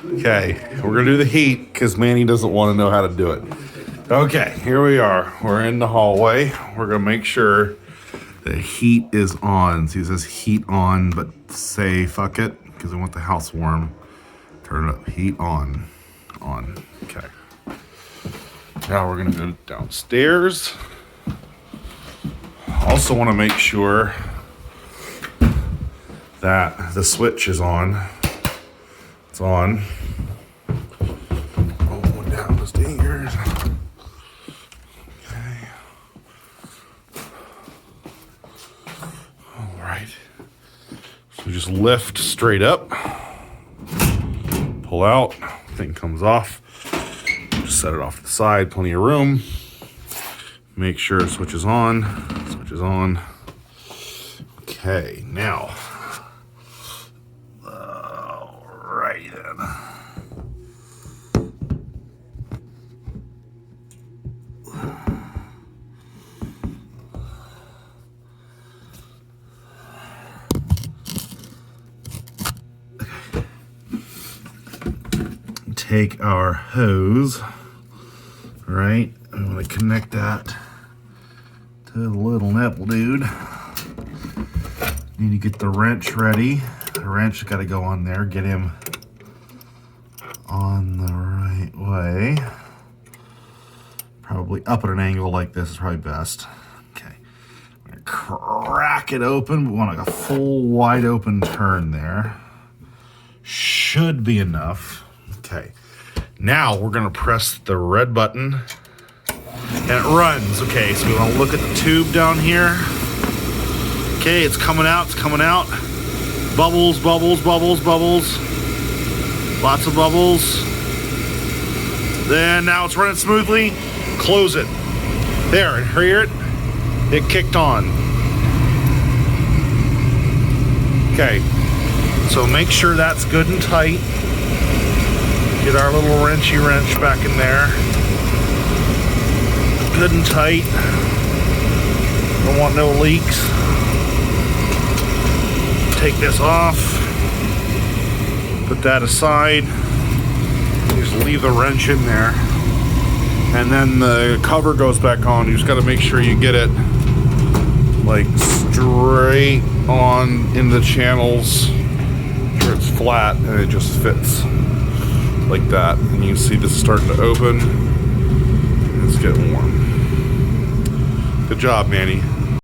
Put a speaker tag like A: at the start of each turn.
A: Okay, we're gonna do the heat because Manny doesn't want to know how to do it. Okay, here we are. We're in the hallway. We're gonna make sure the heat is on. See, it says heat on, but say fuck it because we want the house warm. Turn it up. Heat on. On. Okay. Now we're gonna go downstairs. Also want to make sure that the switch is on. It's on. Going down the stairs. Okay. All right. So just lift straight up. Pull out. Thing comes off. Just set it off to the side. Plenty of room. Make sure the switch is on. Switch is on. Okay, now. Alrighty then. Take our hose, right? I'm gonna connect that to the little nipple dude. Need to get the wrench ready. The wrench got to go on there. Get him on the right way. Probably up at an angle like this is probably best. Okay. I'm gonna crack it open. We want like a full wide open turn there. Should be enough. Okay. Now we're gonna press the red button and it runs. Okay, so we want to look at the tube down here. Okay, it's coming out, it's coming out. Bubbles, bubbles, bubbles, bubbles. Lots of bubbles. Then now it's running smoothly. Close it. There, hear it? It kicked on. Okay, so make sure that's good and tight. Get our little wrenchy wrench back in there. Good and tight. Don't want no leaks. Take this off. Put that aside. Just leave the wrench in there. And then the cover goes back on. You just got to make sure you get it like straight on in the channels. Make sure it's flat and it just fits like that. And you can see this is starting to open. It's getting warm. Good job, Manny.